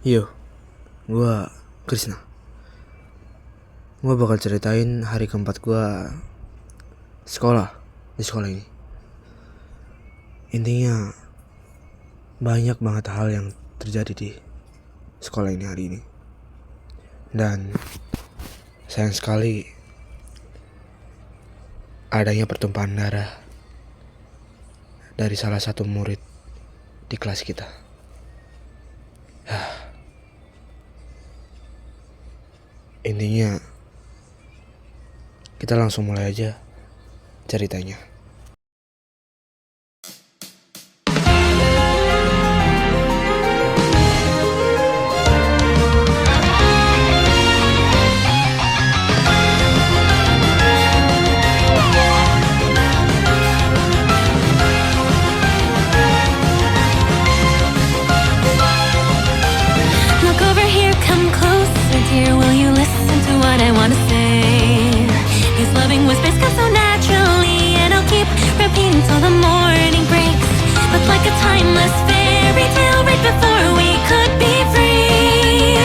Yo, gua Krisna. Gua bakal ceritain hari keempat gua sekolah di sekolah ini. Intinya banyak banget hal yang terjadi di sekolah ini hari ini. Dan sayang sekali adanya pertumpahan darah dari salah satu murid di kelas kita. Intinya kita langsung mulai aja ceritanya. Look over here, come closer, dear. Will you listen to what I want to say? These loving whispers come so naturally, and I'll keep repeating till the morning breaks. But like a timeless fairy tale, right before we could be free,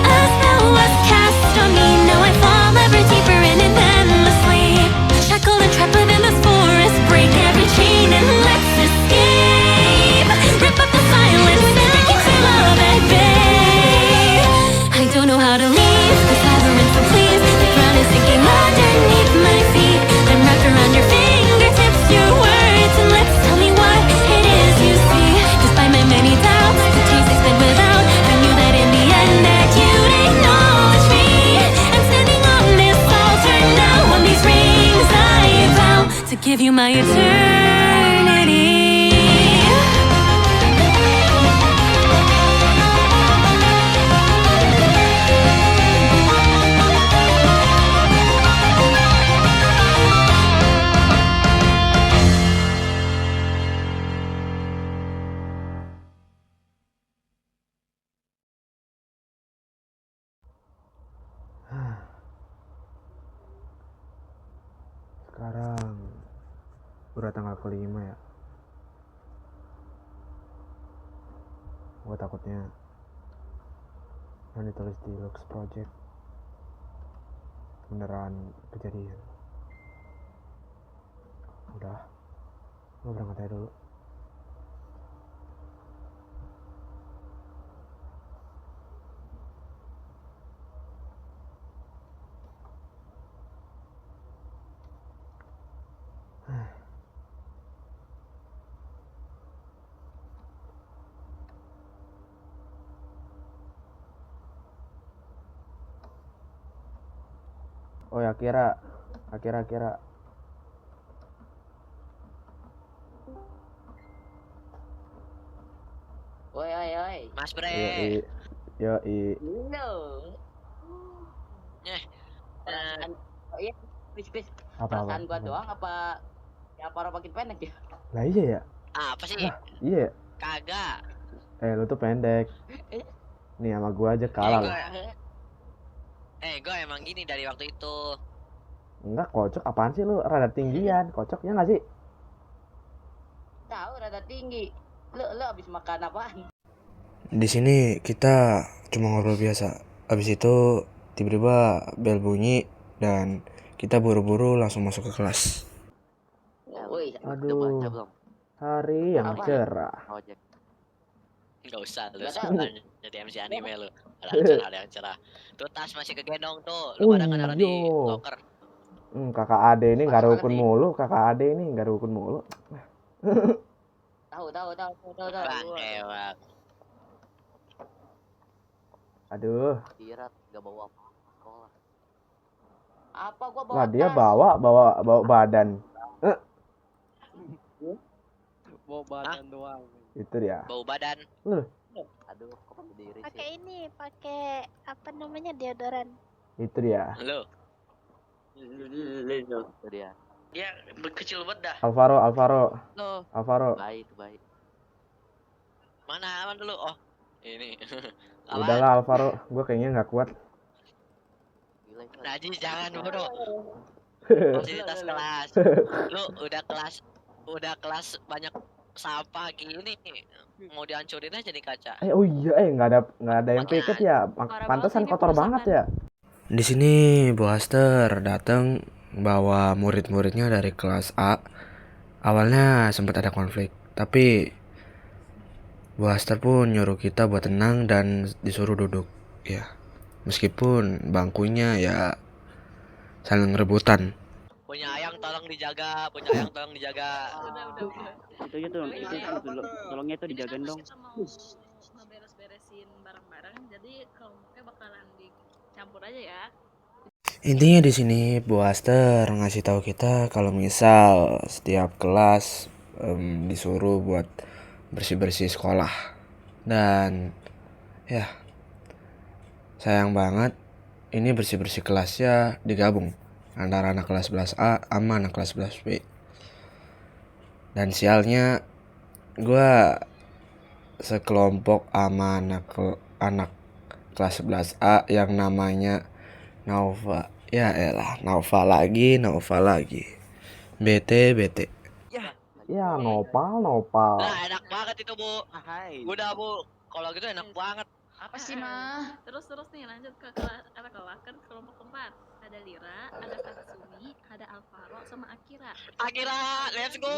a spell was cast on me. Now I fall ever deeper in an endless sleep. Shackled and trapped within this forest, break every chain and let's escape. Rip up the silence and keep our love at bay. I don't know how to leave this labyrinth, so please. The ground is sinking underneath my feet. I'm wrapped around your fingertips, your words, and lips. Tell me what it is you see. Despite my many doubts, the days I spent without, I knew that in the end that you'd acknowledge me. I'm standing on this altar now, on these rings I vow to give you my eternity. Sekarang udah tanggal kelima ya. Gue takutnya yang ditulis di Lux Project beneran kejadian. Udah, gue berangkat aja dulu. Oh ya, Akira. Oi, Mas Bre. Yoi. Halo. Eh, Perasaan, oh iya, bis. Apa? Perasaan gua doang apa ya para makin pendek ya? Lah iya ya? apa sih? Lah, iya. Kagak. Lu tuh pendek. Nih sama gua aja kalah lah. Gue emang gini dari waktu itu. Enggak, kocok apaan sih lu? Rada tinggian, kocok ya nggak sih? Tahu rada tinggi. Lu abis makan apaan? Di sini kita cuma ngobrol biasa. Abis itu tiba-tiba bel bunyi dan kita buru-buru langsung masuk ke kelas. Ya, woi, Aduh. udah baca belum? Hari yang Apa? cerah. Ojek. Nggak usah lu Nggak sebutan jadi MC anime lu. Ada yang cerah. Tuh tas masih kegendong tuh. Lu pada naruh di Yo. locker. Kakak Ade ini nggak Parah rukun banget nih. mulu. Kakak Ade ini nggak rukun mulu. Tahu. Bang, ewak. Aduh. Kira gak bawa apa sekolah. Apa gua bawa Lah dia tas? bawa badan. Bawa badan doang. Itu dia. Bau badan. Aduh, kok berdiri sih? Pakai ini, pakai apa namanya deodoran. Itu dia. Lu. Itu dia. Dia kecil banget dah. Alvaro. Lu. Baik. Mana aman dulu? Oh, ini. Udahlah Alvaro, gue kayaknya nggak kuat. Gila. Najis jangan bro. Fasilitas kelas. Lu udah kelas banyak sampah gini mau dihancurin aja nih kaca. Oh iya, nggak ada yang piket ya. Parah banget Pantesan sih ini kotor banget ya. perusakan. Di sini Bu Aster datang bawa murid-muridnya dari kelas A. Awalnya sempat ada konflik, tapi Bu Aster pun nyuruh kita buat tenang dan disuruh duduk. Ya, meskipun bangkunya ya saling rebutan. Punya ayang tolong dijaga, punya ayang tolong dijaga. Udah. Itu aja tuh, tolongnya itu dijagain dong. Kita mau ngeberes-beresin barang-barang, jadi kelompoknya bakalan dicampur aja ya. Intinya di sini Bu Aster ngasih tahu kita kalau misal setiap kelas disuruh buat bersih-bersih sekolah. Dan ya sayang banget ini bersih-bersih kelasnya digabung antara anak kelas 11A sama anak kelas 11B. Dan sialnya gue sekelompok sama anak kelas 11A yang namanya Nova. Ya elah, Nova lagi. Bete. Ya, nopal. Nah, enak banget itu, Bu. Udah, Bu. Kalau gitu enak banget. Apa sih mah? Terus nih lanjut ke kelas kan kelompok keempat. Ada Lira, ada Katsumi, ada Alvaro sama Akira. Akira, let's go.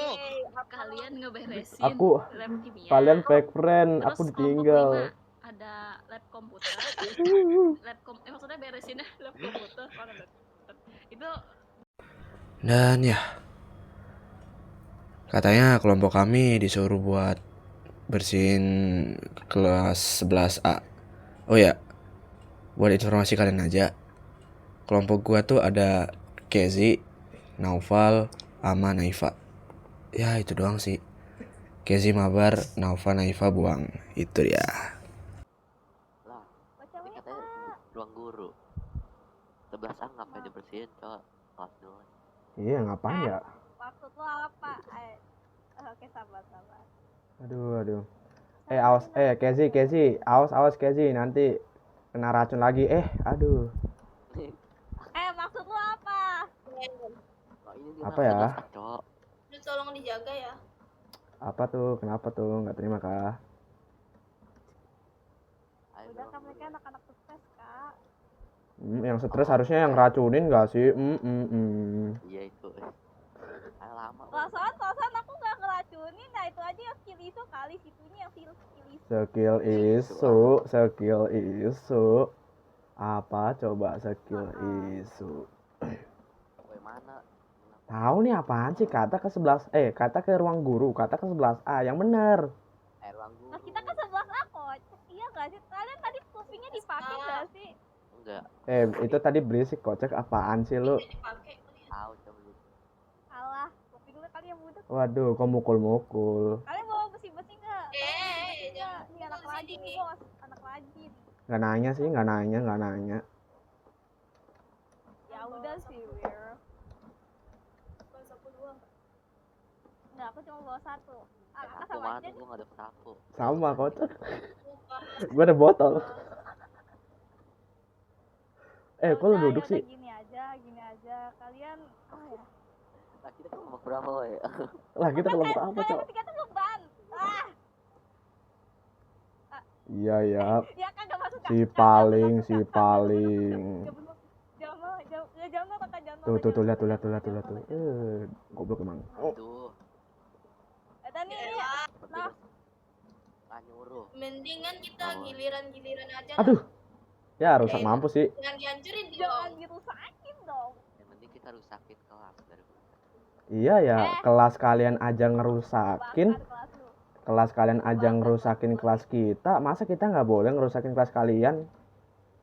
Kalian ngeberesin Aku- lab kimia. Kalian fake friend, Terus aku kelompok ditinggal. 5 ada lab komputer. Maksudnya beresinnya lab komputer. Itu Dan ya katanya kelompok kami disuruh buat bersihin kelas 11A. Oh ya, buat informasi kalian aja, kelompok gua tuh ada Kezi, Naufal, sama Naifa. Ya itu doang sih. Kezi mabar, Naufa, Naifa buang. Itu dia. Lah, Baca ini WA. katanya ruang guru. 11A ngapain dibersihin, Cok? Kelas dulu. Iya, ngapain ya? Maksud lo apa? Oke, sabar. Aduh. Awas, Kezi, awas Kezi, nanti kena racun lagi. Aduh. Maksud lo apa? Oh, ini dia Apa ya? maksudnya, Cok. Tolong dijaga ya. Apa tuh? Kenapa tuh? Nggak terima kah? Ayo Udah ruang kan mereka guru. anak-anak sukses, Kak. Yang stres harusnya yang racunin nggak sih? Iya itu. Ayo lama. Perasaan aku nggak ngeracunin. Nah itu aja yang skill isu kali situnya yang skill isu. Skill isu. Apa coba skill isu? Woi, mana? Tahu nih apaan sih kata ke 11 kata ke ruang guru, kata ke 11A yang bener. Ruang guru. Nah kita kan 11A kok. Iya nggak sih? Kalian tadi kupingnya dipakai nggak sih? Enggak. Itu tadi berisik kocek, apaan sih lu? Tahu coba lu. Alah, kuping lu kali yang budek. Waduh, kok mukul-mukul. Kalian bawa besi-besi nggak? Ini anak rajin nih bos, anak rajin. Nggak nanya. Ya udah sih, Wir. Enggak, aku cuma bawa satu. Kakak Aku sama mana? aja. Gua nggak ada sapu. Sama kocek. Gua ada botol. Kok lu duduk sih? Gini aja. Kalian, ya. Nah, kita kelompok berapa, woi? Lah kita kelompok apa, Kalian Cok? bertiga tuh beban. Iya. Ya kagak masuk. Si paling. Jangan kakak jangan. Tuh lihat tuh. Goblok emang. Aduh, Nih. petugas nggak nyuruh. Mendingan kita giliran-giliran aja. Aduh. Ya rusak mampus sih. Jangan dihancurin Jangan dong. dirusakin dong. Yang penting kita rusakin kelas daripada. Iya ya, kelas kalian aja ngerusakin. Bakar kelas lu. Kelas kalian aja ngerusakin kelas kita. Masa kita nggak boleh ngerusakin kelas kalian?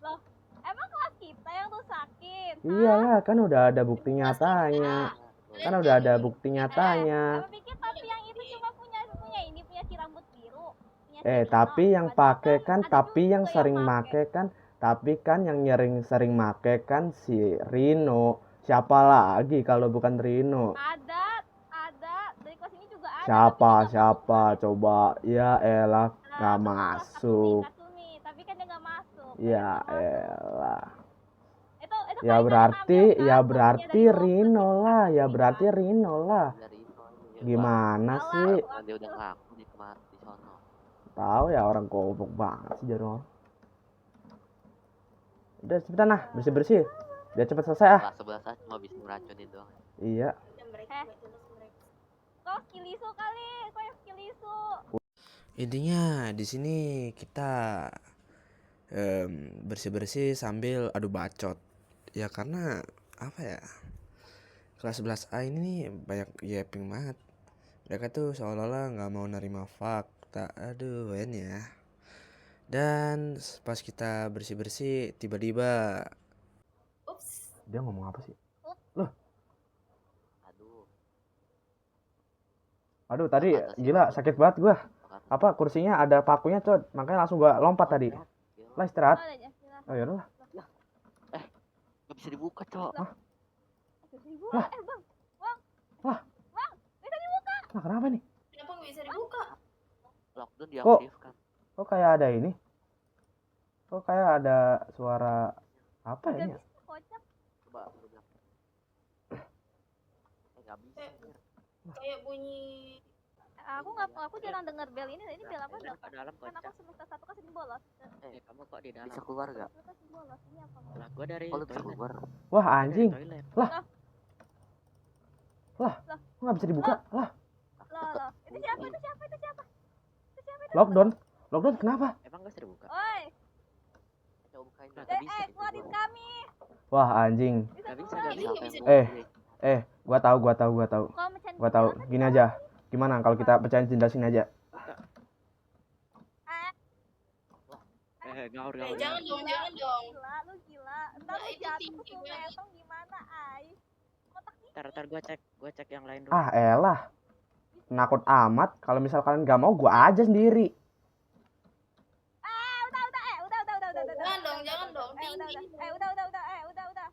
Loh, emang kelas kita yang rusakin? Iya lah, kan udah ada bukti nyatanya. Kamu pikir tapi yang itu cuma punya si rambut biru. Punya si Tapi Rino. yang Ada pakai juga- kan, ada tapi juga yang sering pakai. make kan, tapi kan yang sering make kan si Rino. Siapa lagi kalau bukan Rino? Ada dari kelas ini juga ada. Siapa coba? Ya elah, gak masuk. Katsumi, tapi kan dia nggak masuk. Ya elah. Itu Ya kalian berarti ngambil kan? Buktinya dari Rino lah. Dari Ino, Gimana Alah, sih? Dia udah ngaku di sono. Tahu ya orang goblok banget sih jadi orang. Udah cepetan nah, bersih-bersih. Biar cepet selesai ah. Kelas 11 aja cuma bisa ngeracunin doang. Iya. Dan mereka Eh. nggak jelas mereka. Kau skill isu kali, kau yang skill isu. Intinya di sini kita bersih-bersih sambil adu bacot. Ya karena apa ya? Kelas 11A ini nih banyak yapping banget. Mereka tuh seolah-olah nggak mau nerima fakta. Aduh, ya. Dan pas kita bersih-bersih tiba-tiba Ups. Dia ngomong apa sih? Aduh. Aduh tadi gila sakit banget gua. Apa kursinya ada pakunya cod, makanya langsung gua lompat tadi. Lah istirahat. Oh, udah jelas. Oh ya udah. Gak bisa dibuka, Cok. Lah. Bang, Lah. bang, bisa dibuka. Nah kenapa nih? Kenapa nggak bisa dibuka? Lockdown diaktifkan. Kok kayak ada ini? Kok kayak ada suara apa Gak ini? bisa, kocak. Coba lu bilang. Gak bisa. Kayak bunyi. Aku jarang denger bel ini bel apa enggak? Ke dalam Kan aku kocak. semester 1 kan sering bolos. Kamu kok di dalam? Bisa keluar gak? Semester sering bolos. Ini apa? Lah, gua dari Oh, lu bisa toilet. keluar. Wah anjing. Toilet. Kok nggak bisa dibuka? Lah Loh. Itu siapa? lockdown. Lockdown kenapa? Emang gak bisa dibuka? Oi, Coba bukain. Gak bisa keluarin dibuka. kami. Wah anjing. Gak bisa, keluar. gak bisa. Nggak bisa. Gua tahu. Kalau mecahin Gua tahu. jendela kan Gini aja. Gimana kalau kita pecahin jendela sini aja? Gaur. Jangan dong. Gila, lu gila. Entar Nah, lu itu jatuh tinggi tuh banget. metong gimana, ay? Kotak ini. Ntar gua cek yang lain dulu. Ah elah. Penakut amat. Kalau misal kalian gak mau, gua aja sendiri. Jangan dong. Udah.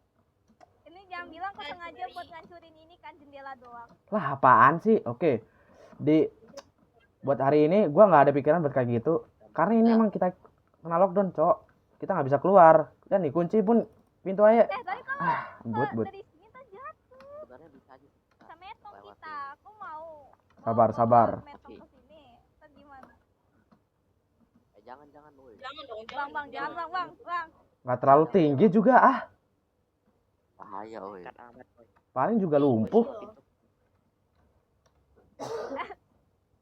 Ini jangan bilang kau sengaja buat ngancurin ini kan jendela doang. Lah apaan sih? Oke. Buat hari ini gua nggak ada pikiran buat kayak gitu. Karena ini emang kita kena lockdown, Cok. Kita nggak bisa keluar. Dan dikunci pun pintu aja. Tadi kalau But. dari sini tuh jatuh. Sebenarnya bisa aja. Bisa metong kita. Aku mau. Sabar. Metong ke sini. Ntar gimana? Jangan woy. Jangan dong. Bang, jangan bang. Nggak terlalu tinggi juga ah. Bahaya, woy. Dekat amat, boy. Paling juga lumpuh.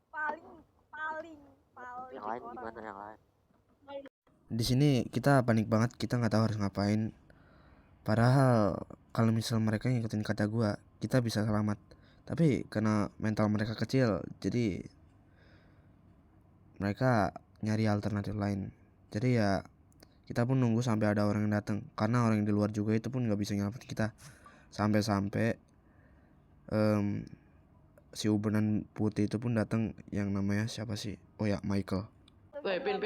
Paling. Yang lain gimana yang lain? di sini kita panik banget, kita nggak tahu harus ngapain. Padahal kalau misal mereka ngikutin kata gua, kita bisa selamat. Tapi karena mental mereka kecil, jadi mereka nyari alternatif lain. Jadi ya kita pun nunggu sampai ada orang yang datang, karena orang yang di luar juga itu pun nggak bisa nyelamat kita. Sampai si ubenan putih itu pun datang, yang namanya siapa sih? Oh ya, Michael. Woi, Pin.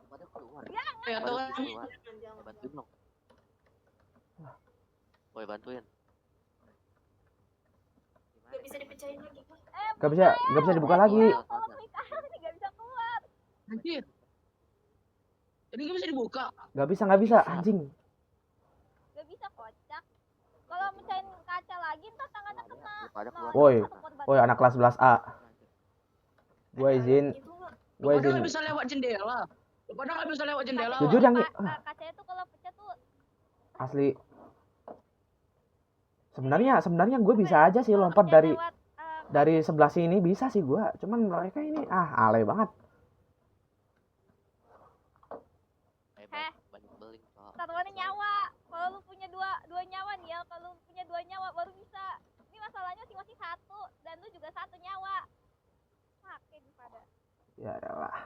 Pada keluar. Atau kan Keluar. Bantuin dong. Woy, bantuin. Gak bisa dipecahin lagi. Gak bisa dibuka lagi. Kalau klik arah ini gak bisa keluar. anjir. Ini nggak bisa dibuka. Gak bisa anjing. Gak bisa kocak. Kalau mecahin kaca lagi ntar tangannya kena. Pada keluar. Woi, anak kelas 11A. Gue izin. Padahal nggak bisa lewat jendela. Padahal nggak bisa lewat jendela. Jujur yang Kacanya tuh kalau pecah tuh asli. Sebenarnya gue bisa aja sih lompat dari sebelah sini, bisa sih gue. Cuman mereka ini alay banget. Banyak beling, Cok. satuannya nyawa. Kalau lu punya dua nyawa nih ya, kalau lu punya 2 nyawa baru bisa. Ini masalahnya masing-masing 1 dan lu juga 1 nyawa. Pakai pada. Ya elah.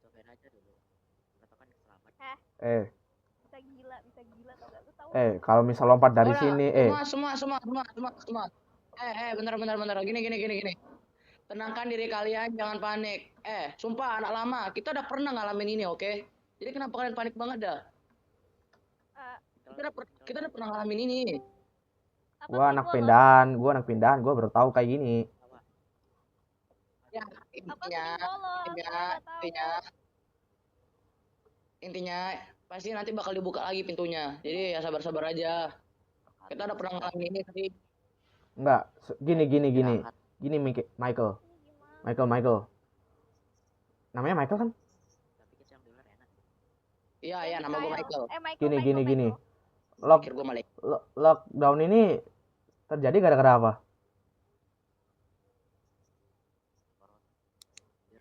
Cobain aja dulu. Atau kan selamat. Bisa gila tau gak lu tahu. Kalau misal lompat dari sini, Semua. Bener. Gini. Tenangkan diri kalian, jangan panik. Sumpah anak lama, kita udah pernah ngalamin ini, oke? Jadi kenapa kalian panik banget dah? Kita udah pernah ngalamin ini. gue anak pindahan, gue baru tahu kayak gini. Ya, intinya pasti nanti bakal dibuka lagi pintunya. Jadi ya sabar-sabar aja. Kita udah pernah ngalamin ini tadi. Enggak, gini. Gini Michael. Namanya Michael kan? Iya, nama gue Michael. Gini. Pikir gue Malik. Lockdown ini terjadi gara-gara apa?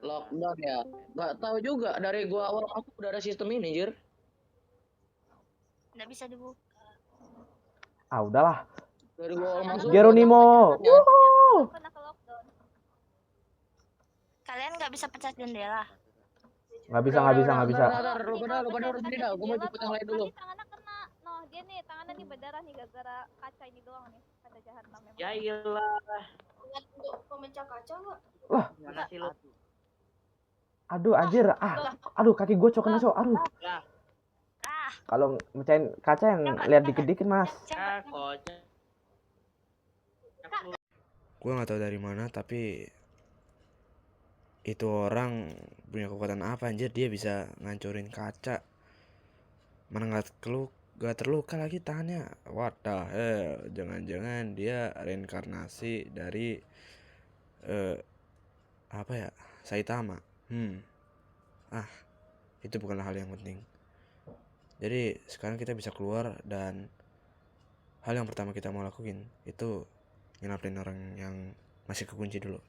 Lockdown ya. Gak tahu juga, dari gue awal masuk udah ada sistem ini, Jir. Nggak bisa dibuka. Ah, udahlah. Dari gue awal masuk. Geronimo. Wuhuu. Pernah ke lockdown. Kalian nggak bisa pecah jendela. Nggak bisa. Bentar, lu pada urus ini dah. Gue mau jemput yang lain dulu. Nanti tangannya kena. Noh, dia nih tangannya nih berdarah nih gara-gara kaca ini doang nih. Kaca jahanam memang. Ya iyalah. Dengan untuk pemecah kaca nggak? Gimana sih lu? Aduh anjir. Aduh kaki gue kena cok. Aduh. Lah. Kalau mecahin kaca yang lihat dikit-dikit, Mas. Kocak. Gue nggak tahu dari mana, tapi itu orang punya kekuatan apa anjir, dia bisa ngancurin kaca. Mana nggak terluka lagi tangannya. What the hell? Jangan-jangan dia reinkarnasi dari apa ya? Saitama. Itu bukanlah hal yang penting. Jadi sekarang kita bisa keluar, dan hal yang pertama kita mau lakuin itu nyelamatin orang yang masih kekunci dulu.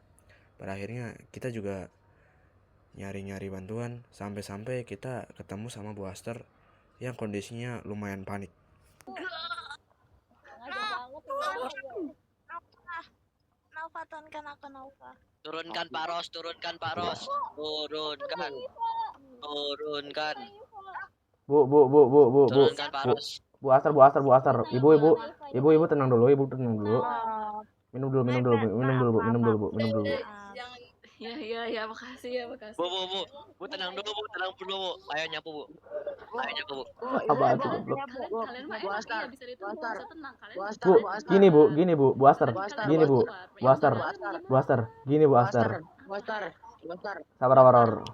Pada akhirnya kita juga nyari-nyari bantuan sampai kita ketemu sama Bu Aster yang kondisinya lumayan panik. Naufa, tonkan aku Naufa. Turunkan Pak Ros. Turunkan. Bu. Turunkan Pak Ros. Bu Aster. Ibu tenang dulu. Minum dulu, Bu. Ya, makasih. Bu, tenang dulu, Bu. Ayo nyapu, Bu. Apaan sih, goblok? Kalian mah enak ya bisa dituduh, bisa tenang kalian. Bu, gini Bu, Bu Aster. Gini Bu Aster. Gini Bu Aster. Sabar.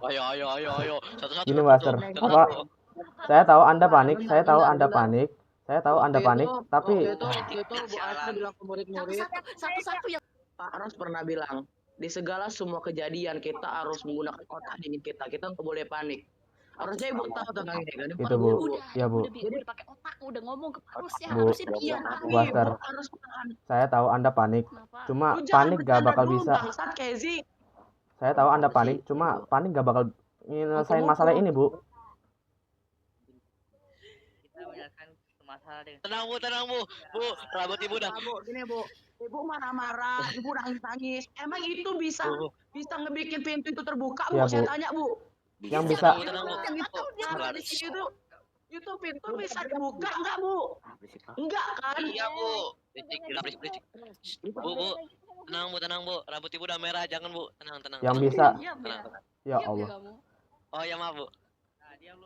Ayo. Satu-satu. Gini Bu Aster. Apa? Saya tahu Anda panik, tapi Waktu itu Bu Aster bilang ke murid-murid, Satu-satu ya. Pak Ros pernah bilang, di segala semua kejadian kita harus menggunakan otak dingin kita nggak boleh panik. Harusnya Ibu tahu tentang ini kan? itu Bu. Ya Bu. Udah pakai otak, udah ngomong ke harusnya Bu. iya. Bu Aster. Harus tahan. Saya tahu Anda panik, Kenapa? cuma Lu jangan panik gak bercanda bakal dulu, bisa. Bangsat Kezi. Saya tahu Anda panik, cuma panik gak bakal nyelesain masalah ini, Bu. Kita menyelesaikan masalah dengan Tenang, Bu. Bu, rambut Ibu dah. Bu, gini Bu. Ibu marah-marah, Ibu nangis-nangis. Emang itu bisa ngebikin pintu itu terbuka, Bu? Ya, Saya Bu. tanya, Bu. Yang bisa Tenang, Bu. Nah, di sini itu pintu bisa dibuka enggak, Bu? Enggak kan? Iya, Bu. Berisik. Bu. Tenang, Bu. Rambut Ibu udah merah, jangan, Bu. Tenang. yang bisa, Tenang. ya Allah. Oh, ya maaf, Bu.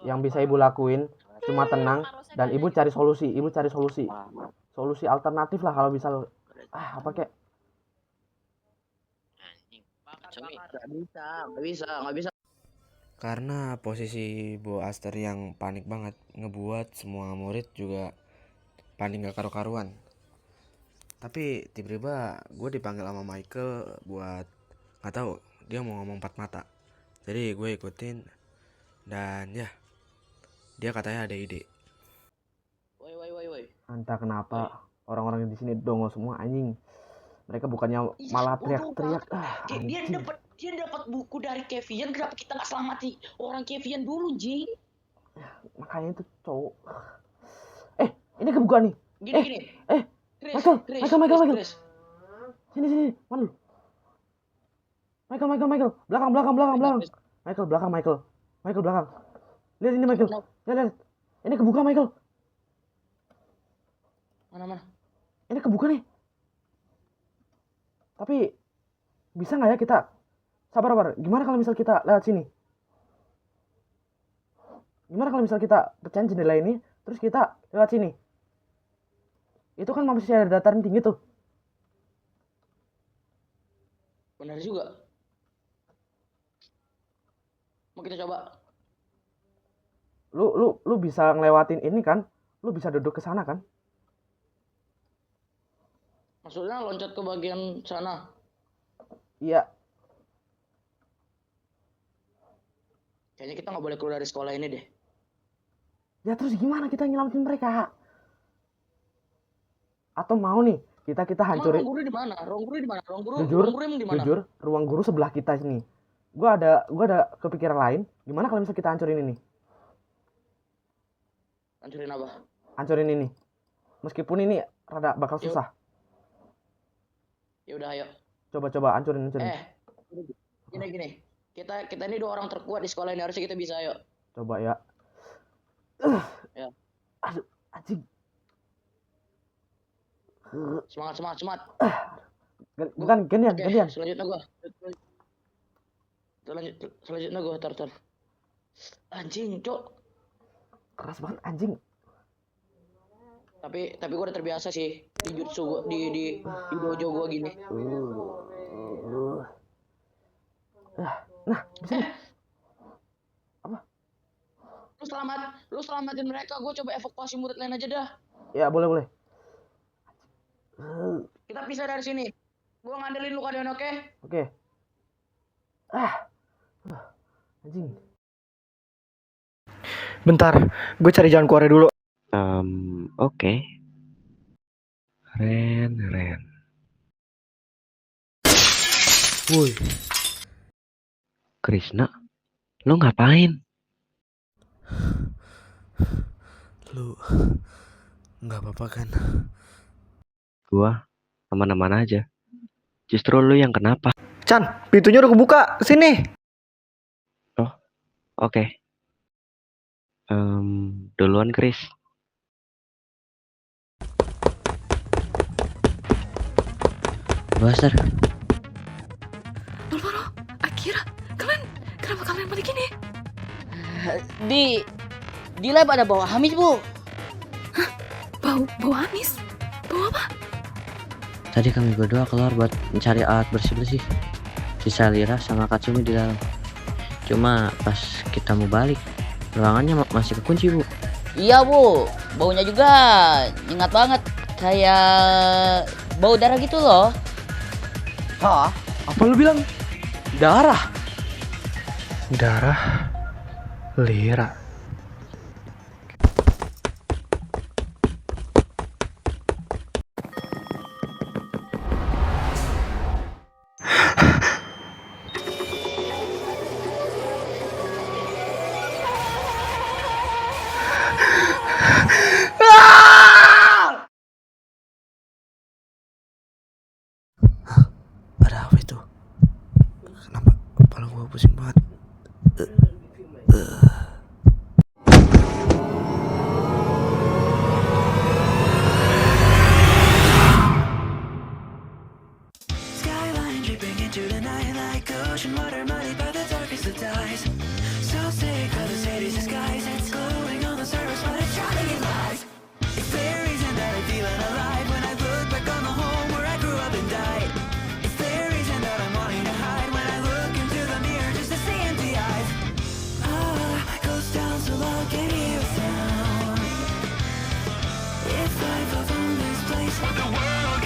Yang bisa Ibu lakuin cuma tenang dan Ibu cari solusi. Solusi alternatif lah kalau bisa. Apa kek? Nggak bisa. Karena posisi Bu Aster yang panik banget ngebuat semua murid juga panik gak karu-karuan. Tapi tiba-tiba gue dipanggil sama Michael buat, nggak tahu dia mau ngomong 4 mata. Jadi gue ikutin, dan ya dia katanya ada ide. Woi. Entah kenapa orang-orang di sini dongo semua anjing. Mereka bukannya malah teriak-teriak. Dia dapat buku dari Kevin. Kenapa kita nggak selamati orang Kevin dulu, Ji? Makanya itu cowok. Ini kebuka nih. Gini. Michael. Sini. Mana lu? Michael. Belakang. Michael belakang. Lihat ini Michael. Lihat. Ini kebuka Michael. Mana? Ini kebuka nih. Tapi bisa nggak ya kita sabar. Gimana kalau misal kita lewat sini? Gimana kalau misal kita pecahin jendela ini, terus kita lewat sini? Itu kan masih ada dataran tinggi tuh. Benar juga. Mau kita coba. Lu bisa ngelewatin ini kan? Lu bisa duduk ke sana kan? Maksudnya loncat ke bagian sana. Iya. Kayaknya kita nggak boleh keluar dari sekolah ini deh. Ya terus gimana kita nyelamatin mereka? Atau mau nih kita Emang hancurin? ruang guru di mana? Ruang guru di mana? Jujur, Ruang guru emang di mana? jujur, ruang guru sebelah kita sini. Gua ada kepikiran lain. Gimana kalau misalnya kita hancurin ini? Hancurin apa? Hancurin ini. Meskipun ini rada bakal Yuk. susah. Ya udah ayo. Coba hancurin. Gini. Kita ini 2 orang terkuat di sekolah ini, harusnya kita bisa, ayo. Coba ya. Ya. Aduh, anjing. Semangat. Bukan, gantian. Selanjutnya gua. Selanjutnya gua, tar. Anjing, Cok. Keras banget anjing. Tapi gua udah terbiasa sih di jutsu gua, di dojo gua gini. Nah, bisa nih. Apa? Lu selamatin mereka, gua coba evakuasi murid lain aja dah. Ya, boleh. Kita pisah dari sini. Gua ngandelin lu kalian, oke? Oke. Anjing. Bentar, gue cari jalan keluar dulu. Oke. Ren. Woi, Krisna, lo ngapain? lu nggak apa-apa kan? Gua aman-aman aja. Justru lu yang kenapa? Chan, pintunya udah kebuka. Sini. Oke. Duluan Kris. Buster, Alvaro, Akira, kenapa kalian pada gini? Di lab ada bau amis, Bu. Bau amis? Bau apa? tadi kami berdua keluar buat mencari alat bersih-bersih. Sisa Lira sama Katsumi di dalam. Cuma pas kita mau balik, ruangannya masih kekunci, Bu. Iya, Bu. Baunya juga nyengat banget. Kayak bau darah gitu loh. Hah? Apa lu bilang? Darah? Lira. Ada apa itu? Kenapa kepala gua pusing banget? Skyline dripping into the night like ocean water muddied by the darkest of dyes. So sick of the city's disguise. It's glowing on the surface, but it's shining in lies. It's the reason that I'm feeling alive when I look back on the home where I grew up and died. It's the reason that I'm wanting to hide when I look into the mirror just to see empty eyes. Goes down so low, can hear a sound. If I fall from this place, the world